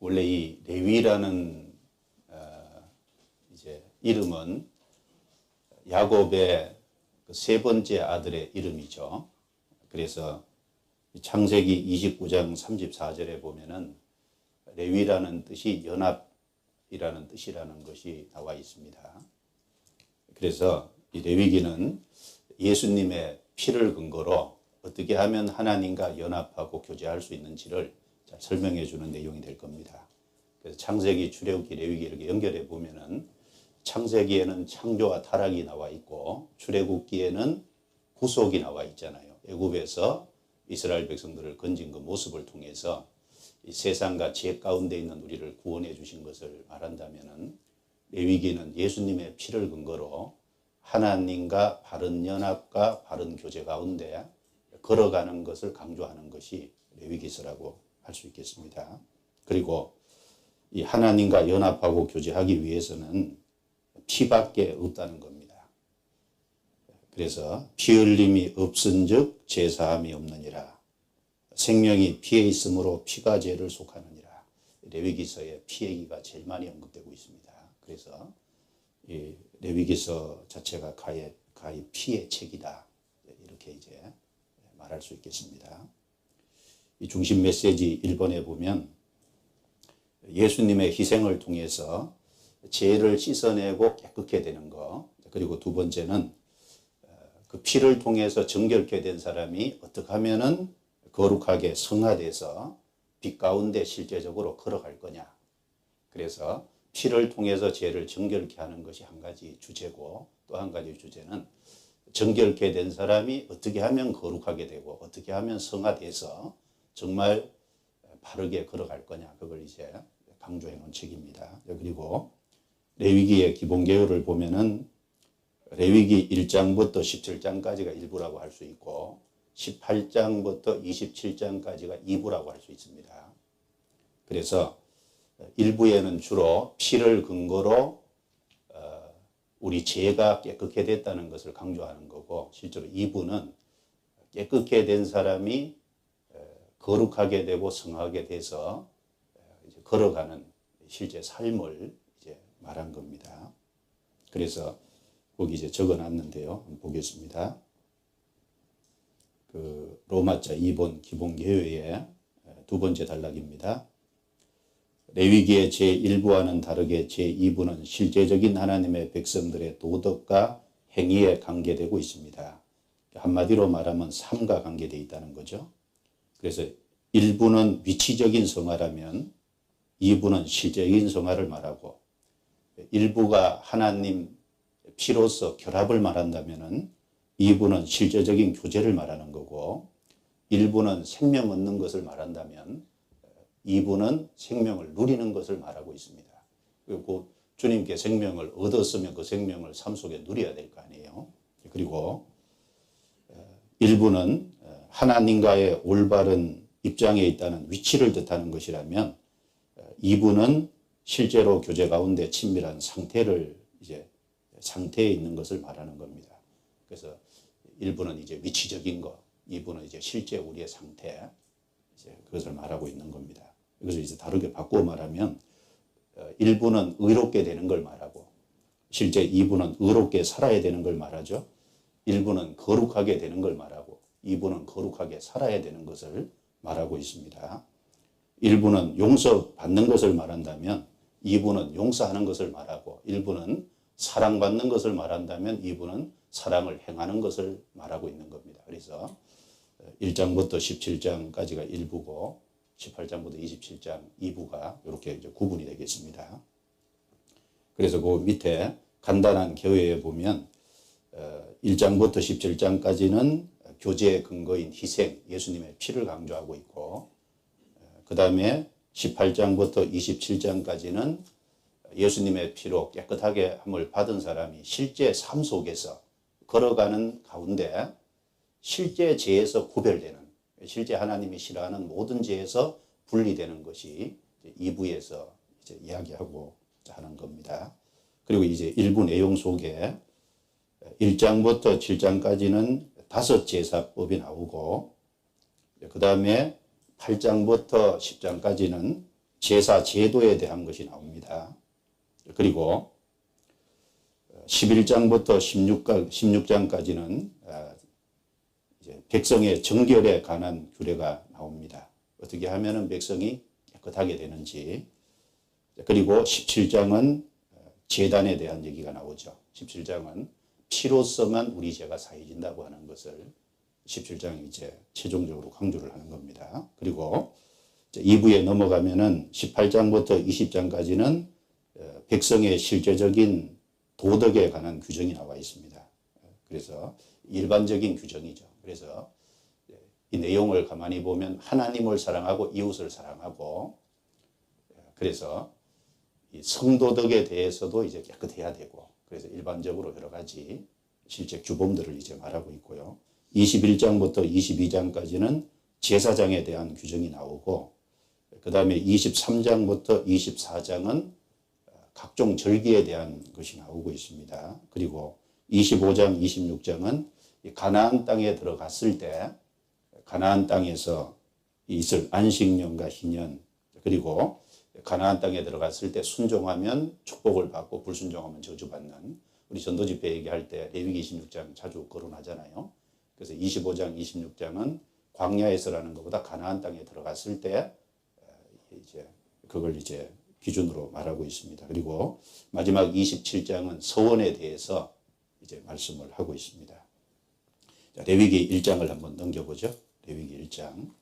원래 이 레위라는 이제 이름은 야곱의 그 세 번째 아들의 이름이죠. 그래서 창세기 29장 34절에 보면은 레위라는 뜻이 연합이라는 뜻이라는 것이 나와 있습니다. 그래서 이 레위기는 예수님의 피를 근거로 어떻게 하면 하나님과 연합하고 교제할 수 있는지를 잘 설명해 주는 내용이 될 겁니다. 그래서 창세기, 출애굽기, 레위기 이렇게 연결해 보면은 창세기에는 창조와 타락이 나와 있고 출애굽기에는 구속이 나와 있잖아요. 애굽에서 이스라엘 백성들을 건진 그 모습을 통해서 이 세상과 죄 가운데 있는 우리를 구원해 주신 것을 말한다면은 레위기는 예수님의 피를 근거로 하나님과 바른 연합과 바른 교제 가운데 걸어가는 것을 강조하는 것이 레위기서라고 할 수 있겠습니다. 그리고 이 하나님과 연합하고 교제하기 위해서는 피밖에 없다는 겁니다. 그래서 피 흘림이 없은즉 제사함이 없느니라. 생명이 피에 있으므로 피가 죄를 속하느니라. 레위기서에 피 얘기가 제일 많이 언급되고 있습니다. 그래서 이 레위기서 자체가 가히 피의 책이다. 이렇게 이제 말할 수 있겠습니다. 이 중심 메시지 1번에 보면 예수님의 희생을 통해서 죄를 씻어내고 깨끗게 되는 것, 그리고 두 번째는 그 피를 통해서 정결케 된 사람이 어떻게 하면은 거룩하게 성화돼서 빛 가운데 실제적으로 걸어갈 거냐. 그래서 피를 통해서 죄를 정결케 하는 것이 한 가지 주제고, 또 한 가지 주제는 정결케 된 사람이 어떻게 하면 거룩하게 되고 어떻게 하면 성화돼서 정말 바르게 걸어갈 거냐. 그걸 이제 강조해 놓은 책입니다. 그리고 레위기의 기본 개요를 보면은 레위기 1장부터 17장까지가 일부라고 할 수 있고 18장부터 27장까지가 2부라고 할 수 있습니다. 그래서 1부에는 주로 피를 근거로 우리 죄가 깨끗게 됐다는 것을 강조하는 거고, 실제로 2부는 깨끗게 된 사람이 거룩하게 되고 성하게 돼서 이제 걸어가는 실제 삶을 이제 말한 겁니다. 그래서 거기 이제 적어 놨는데요. 한번 보겠습니다. 그 로마자 2번 기본 개요의 두 번째 단락입니다. 레위기의 제1부와는 다르게 제2부는 실제적인 하나님의 백성들의 도덕과 행위에 관계되고 있습니다. 한마디로 말하면 삶과 관계되어 있다는 거죠. 그래서 1부는 위치적인 성화라면 2부는 실제적인 성화를 말하고, 1부가 하나님 피로서 결합을 말한다면 2부는 실제적인 교제를 말하는 거고, 1부는 생명 얻는 것을 말한다면 2부는 생명을 누리는 것을 말하고 있습니다. 그리고 주님께 생명을 얻었으면 그 생명을 삶 속에 누려야 될 거 아니에요. 그리고 1부는 하나님과의 올바른 입장에 있다는 위치를 뜻하는 것이라면 2부는 실제로 교제 가운데 친밀한 상태를 이제 상태에 있는 것을 말하는 겁니다. 그래서 1부는 이제 위치적인 것, 2부는 이제 실제 우리의 상태, 이제 그것을 말하고 있는 겁니다. 그래서 이제 다르게 바꾸어 말하면 1부는 의롭게 되는 걸 말하고, 실제 2부는 의롭게 살아야 되는 걸 말하죠. 1부는 거룩하게 되는 걸 말하고 2부는 거룩하게 살아야 되는 것을 말하고 있습니다. 1부는 용서받는 것을 말한다면 2부는 용서하는 것을 말하고, 1부는 사랑받는 것을 말한다면 2부는 사랑을 행하는 것을 말하고 있는 겁니다. 그래서 1장부터 17장까지가 1부고 18장부터 27장 2부가 이렇게 이제 구분이 되겠습니다. 그래서 그 밑에 간단한 개요에 보면 1장부터 17장까지는 교제의 근거인 희생, 예수님의 피를 강조하고 있고, 그 다음에 18장부터 27장까지는 예수님의 피로 깨끗하게 함을 받은 사람이 실제 삶 속에서 걸어가는 가운데 실제 죄에서 구별되는, 실제 하나님이 싫어하는 모든 죄에서 분리되는 것이 2부에서 이제 이야기하고 하는 겁니다. 그리고 이제 일부 내용 속에 1장부터 7장까지는 5제사법이 나오고, 그 다음에 8장부터 10장까지는 제사 제도에 대한 것이 나옵니다. 그리고 11장부터 16장까지는 이제 백성의 정결에 관한 규례가 나옵니다. 어떻게 하면 백성이 깨끗하게 되는지. 그리고 17장은 제단에 대한 얘기가 나오죠. 17장은 피로서만 우리 죄가 사해진다고 하는 것을 17장이 이제 최종적으로 강조를 하는 겁니다. 그리고 2부에 넘어가면은 18장부터 20장까지는 백성의 실제적인 도덕에 관한 규정이 나와 있습니다. 그래서 일반적인 규정이죠. 그래서 이 내용을 가만히 보면 하나님을 사랑하고 이웃을 사랑하고, 그래서 이 성도덕에 대해서도 이제 깨끗해야 되고, 그래서 일반적으로 여러 가지 실제 규범들을 이제 말하고 있고요. 21장부터 22장까지는 제사장에 대한 규정이 나오고, 그 다음에 23장부터 24장은 각종 절기에 대한 것이 나오고 있습니다. 그리고 25장, 26장은 가나안 땅에 들어갔을 때 가나안 땅에서 있을 안식년과 희년, 그리고 가나안 땅에 들어갔을 때 순종하면 축복을 받고 불순종하면 저주받는, 우리 전도집회 얘기할 때 레위기 26장 자주 거론하잖아요. 그래서 25장, 26장은 광야에서라는 것보다 가나안 땅에 들어갔을 때 이제 그걸 이제 기준으로 말하고 있습니다. 그리고 마지막 27장은 서원에 대해서 이제 말씀을 하고 있습니다. 자, 레위기 1장을 한번 넘겨보죠. 레위기 1장.